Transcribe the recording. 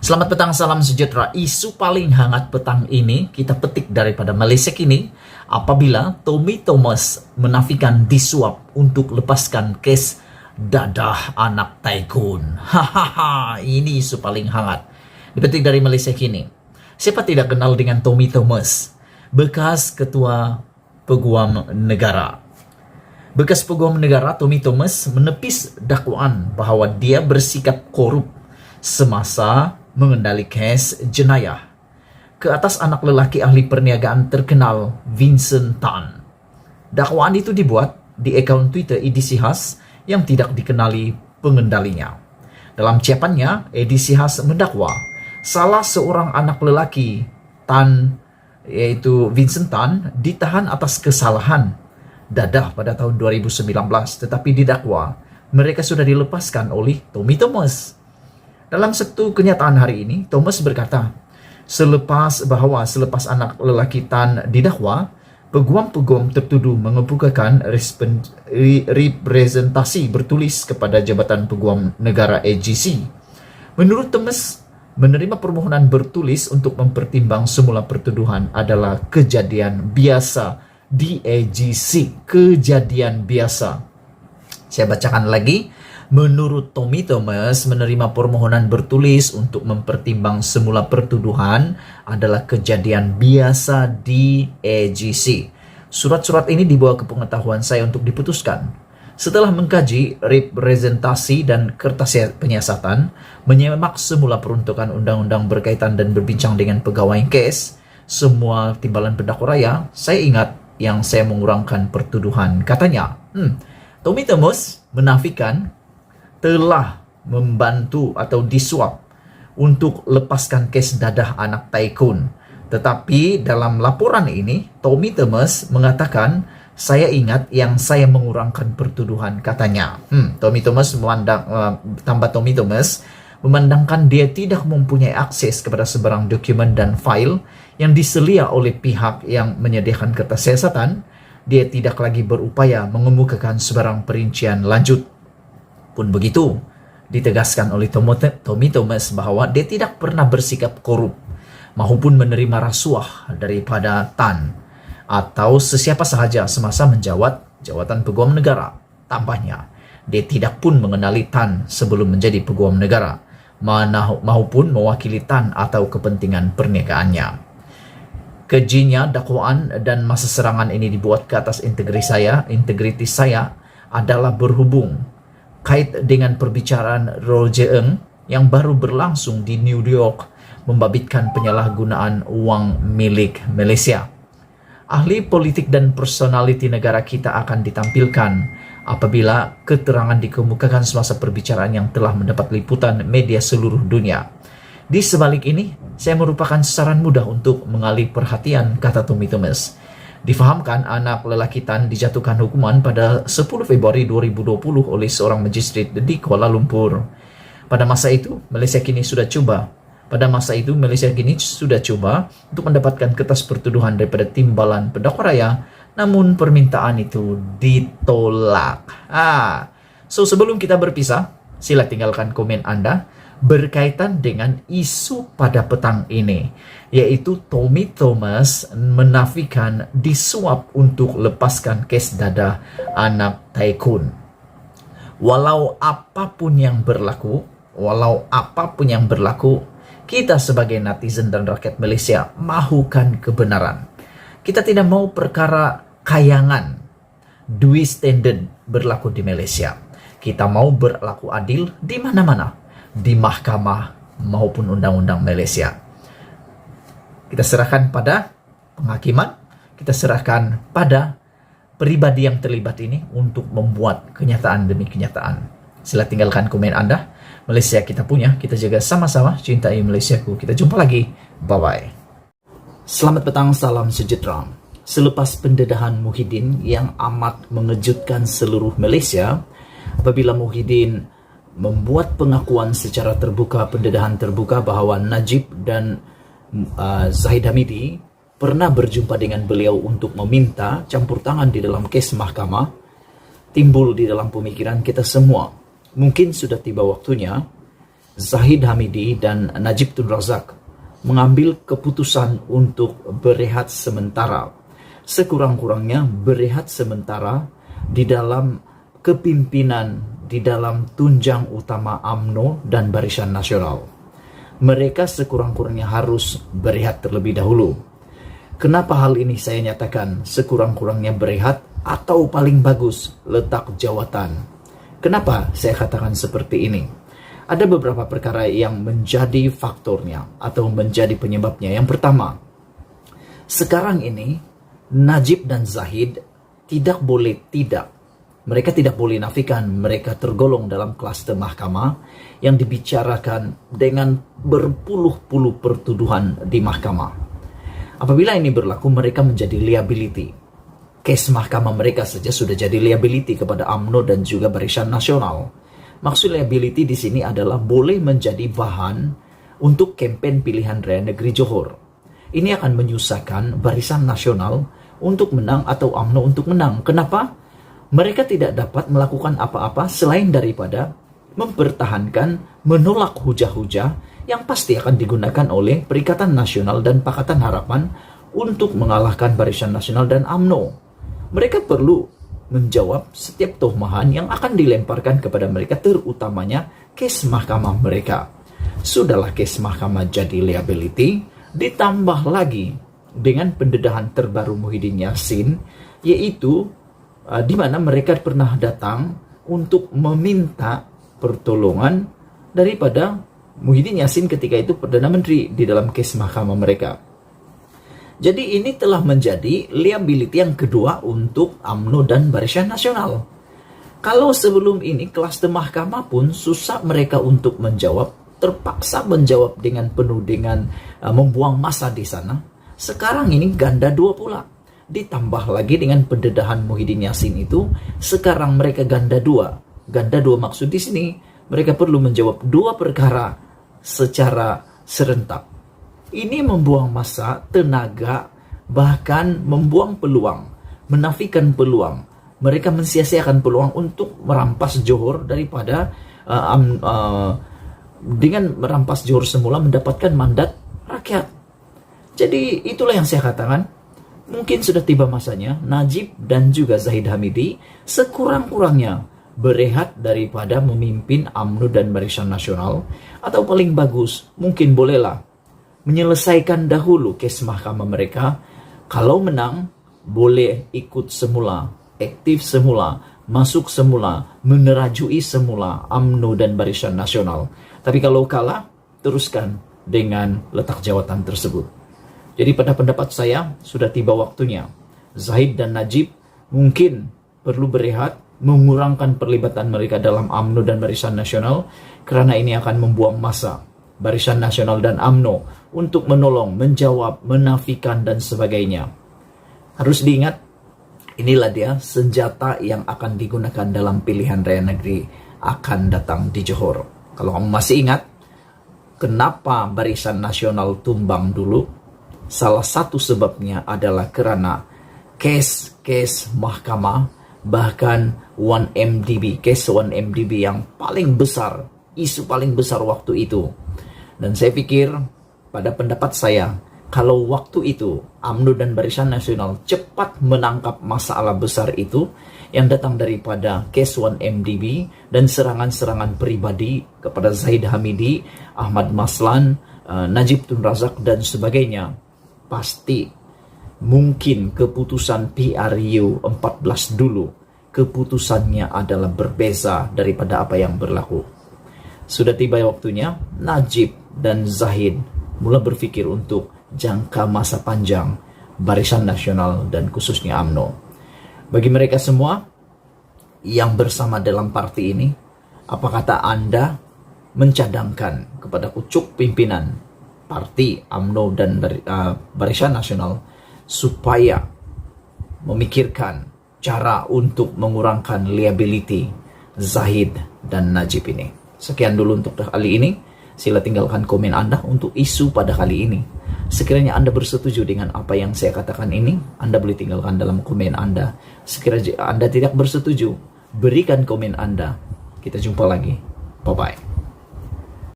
Selamat petang, salam sejahtera. Isu paling hangat petang ini kita petik daripada Malaysia kini apabila Tommy Thomas menafikan disuap untuk lepaskan kes dadah anak tycoon. Hahaha, ini isu paling hangat. Dipetik dari Malaysia kini. Siapa tidak kenal dengan Tommy Thomas, bekas ketua Peguam Negara. Bekas Peguam Negara Tommy Thomas menepis dakwaan bahawa dia bersikap korup semasa mengendali kes jenayah ke atas anak lelaki ahli perniagaan terkenal Vincent Tan. Dakwaan itu dibuat di akaun Twitter edisi khas yang tidak dikenali pengendalinya. Dalam ucapannya, edisi khas mendakwa salah seorang anak lelaki Tan, yaitu Vincent Tan, ditahan atas kesalahan dadah pada tahun 2019, tetapi didakwa mereka sudah dilepaskan oleh Tommy Thomas. Dalam satu kenyataan hari ini, Thomas berkata, selepas anak lelaki Tan didakwa, peguam-peguam tertuduh mengemukakan representasi bertulis kepada Jabatan Peguam Negara AGC. Menurut Thomas, menerima permohonan bertulis untuk mempertimbang semula pertuduhan adalah kejadian biasa di AGC. Kejadian biasa. Saya bacakan lagi. Menurut Tommy Thomas, menerima permohonan bertulis untuk mempertimbang semula pertuduhan adalah kejadian biasa di AGC. Surat-surat ini dibawa ke pengetahuan saya untuk diputuskan. Setelah mengkaji representasi dan kertas penyiasatan, menyemak semula peruntukan undang-undang berkaitan dan berbincang dengan pegawai kes, semua timbalan pendakwa raya, saya ingat yang saya mengurangkan pertuduhan. Katanya, Tommy Thomas menafikan telah membantu atau disuap untuk lepaskan kes dadah anak tycoon. Tetapi dalam laporan ini, Tommy Thomas mengatakan, saya ingat yang saya mengurangkan pertuduhan, katanya. Tommy Thomas memandangkan dia tidak mempunyai akses kepada sebarang dokumen dan file yang diselia oleh pihak yang menyediakan kertas siasatan. Dia tidak lagi berupaya mengemukakan sebarang perincian lanjut. Pun begitu, ditegaskan oleh Tommy Thomas bahwa dia tidak pernah bersikap korup maupun menerima rasuah daripada Tan atau sesiapa sahaja semasa menjawat jawatan Peguam Negara. Tambahnya, dia tidak pun mengenali Tan sebelum menjadi Peguam Negara maupun mewakili Tan atau kepentingan perniagaannya. Kejinya dakwaan dan masa serangan ini dibuat ke atas integritas saya adalah berhubung kait dengan perbicaraan Roger Ng yang baru berlangsung di New York membabitkan penyalahgunaan uang milik Malaysia. Ahli politik dan personaliti negara kita akan ditampilkan apabila keterangan dikemukakan semasa perbicaraan yang telah mendapat liputan media seluruh dunia. Di sebalik ini, saya merupakan sasaran mudah untuk mengalih perhatian, kata Tommy Thomas. Difahamkan anak lelaki Tan dijatuhkan hukuman pada 10 Februari 2020 oleh seorang magistrate di Kuala Lumpur. Pada masa itu, Malaysia kini sudah coba untuk mendapatkan kertas pertuduhan daripada timbalan pendakwa raya, namun permintaan itu ditolak. So sebelum kita berpisah, sila tinggalkan komen Anda berkaitan dengan isu pada petang ini, yaitu Tommy Thomas menafikan disuap untuk lepaskan kes dadah anak tycoon. Walau apapun yang berlaku, kita sebagai netizen dan rakyat Malaysia mahukan kebenaran. Kita tidak mau perkara kayangan, double standard berlaku di Malaysia. Kita mau berlaku adil di mana-mana, di mahkamah maupun undang-undang Malaysia. Kita serahkan pada penghakiman, kita serahkan pada pribadi yang terlibat ini untuk membuat kenyataan demi kenyataan. Sila tinggalkan komen Anda. Malaysia kita punya, kita jaga sama-sama, cintai Malaysiaku. Kita jumpa lagi. Bye-bye. Selamat petang, salam sejahtera. Selepas pendedahan Muhyiddin yang amat mengejutkan seluruh Malaysia, apabila Muhyiddin membuat pengakuan secara terbuka, pendedahan terbuka bahawa Najib dan Zahid Hamidi pernah berjumpa dengan beliau untuk meminta campur tangan di dalam kes mahkamah, timbul di dalam pemikiran kita semua. Mungkin sudah tiba waktunya Zahid Hamidi dan Najib Tun Razak mengambil keputusan untuk berehat sementara. Sekurang-kurangnya berehat sementara di dalam kepimpinan, di dalam tunjang utama UMNO dan Barisan Nasional. Mereka sekurang-kurangnya harus berehat terlebih dahulu. Kenapa hal ini saya nyatakan sekurang-kurangnya berehat atau paling bagus letak jawatan? Kenapa saya katakan seperti ini? Ada beberapa perkara yang menjadi faktornya atau menjadi penyebabnya. Yang pertama, sekarang ini Najib dan Zahid mereka tidak boleh nafikan mereka tergolong dalam klaster mahkamah yang dibicarakan dengan berpuluh-puluh pertuduhan di mahkamah. Apabila ini berlaku, mereka menjadi liability. Kes mahkamah mereka saja sudah jadi liability kepada UMNO dan juga Barisan Nasional. Maksud liability di sini adalah boleh menjadi bahan untuk kampanye pilihan raya negeri Johor. Ini akan menyusahkan Barisan Nasional untuk menang atau UMNO untuk menang. Kenapa? Mereka tidak dapat melakukan apa-apa selain daripada mempertahankan, menolak hujah-hujah yang pasti akan digunakan oleh Perikatan Nasional dan Pakatan Harapan untuk mengalahkan Barisan Nasional dan UMNO. Mereka perlu menjawab setiap tuhmahan yang akan dilemparkan kepada mereka, terutamanya kes mahkamah mereka. Sudahlah kes mahkamah jadi liability, ditambah lagi dengan pendedahan terbaru Muhyiddin Yassin, yaitu di mana mereka pernah datang untuk meminta pertolongan daripada Muhyiddin Yassin ketika itu Perdana Menteri di dalam kes mahkamah mereka. Jadi ini telah menjadi liability yang kedua untuk UMNO dan Barisan Nasional. Kalau sebelum ini klaster mahkamah pun susah mereka untuk menjawab, terpaksa menjawab dengan penuh dengan membuang masa di sana. Sekarang ini ganda dua pula. Ditambah lagi dengan pendedahan Muhyiddin Yassin itu, sekarang mereka ganda dua. Ganda dua maksud di sini mereka perlu menjawab dua perkara secara serentak. Ini membuang masa, tenaga, bahkan membuang peluang, menafikan peluang. Mereka mensia-siakan peluang untuk merampas Johor daripada dengan merampas Johor semula mendapatkan mandat rakyat. Jadi itulah yang saya katakan, mungkin sudah tiba masanya Najib dan juga Zahid Hamidi sekurang-kurangnya berehat daripada memimpin UMNO dan Barisan Nasional, atau paling bagus mungkin bolehlah menyelesaikan dahulu kes mahkamah mereka. Kalau menang, boleh ikut semula, aktif semula, masuk semula, menerajui semula UMNO dan Barisan Nasional. Tapi kalau kalah, teruskan dengan letak jawatan tersebut. Jadi pada pendapat saya, sudah tiba waktunya Zahid dan Najib mungkin perlu berehat, mengurangkan perlibatan mereka dalam UMNO dan Barisan Nasional, karena ini akan membuang masa Barisan Nasional dan UMNO untuk menolong, menjawab, menafikan, dan sebagainya. Harus diingat, inilah dia senjata yang akan digunakan dalam pilihan raya negeri akan datang di Johor. Kalau kamu masih ingat, kenapa Barisan Nasional tumbang dulu? Salah satu sebabnya adalah karena kes mahkamah, bahkan 1MDB, kes 1MDB yang paling besar, isu paling besar waktu itu. Dan saya pikir, pada pendapat saya, kalau waktu itu UMNO dan Barisan Nasional cepat menangkap masalah besar itu yang datang daripada kes 1MDB dan serangan-serangan pribadi kepada Zahid Hamidi, Ahmad Maslan, Najib Tun Razak, dan sebagainya, pasti mungkin keputusan PRU 14 dulu, keputusannya adalah berbeza daripada apa yang berlaku. Sudah tiba waktunya Najib dan Zahid mulai berpikir untuk jangka masa panjang Barisan Nasional dan khususnya UMNO. Bagi mereka semua yang bersama dalam parti ini, apa kata Anda mencadangkan kepada pucuk pimpinan parti UMNO dan Barisan Nasional supaya memikirkan cara untuk mengurangkan liability Zahid dan Najib ini? Sekian dulu untuk kali ini. Sila tinggalkan komen Anda untuk isu pada kali ini. Sekiranya Anda bersetuju dengan apa yang saya katakan ini, Anda boleh tinggalkan dalam komen Anda. Sekiranya Anda tidak bersetuju, berikan komen Anda. Kita jumpa lagi. Bye-bye.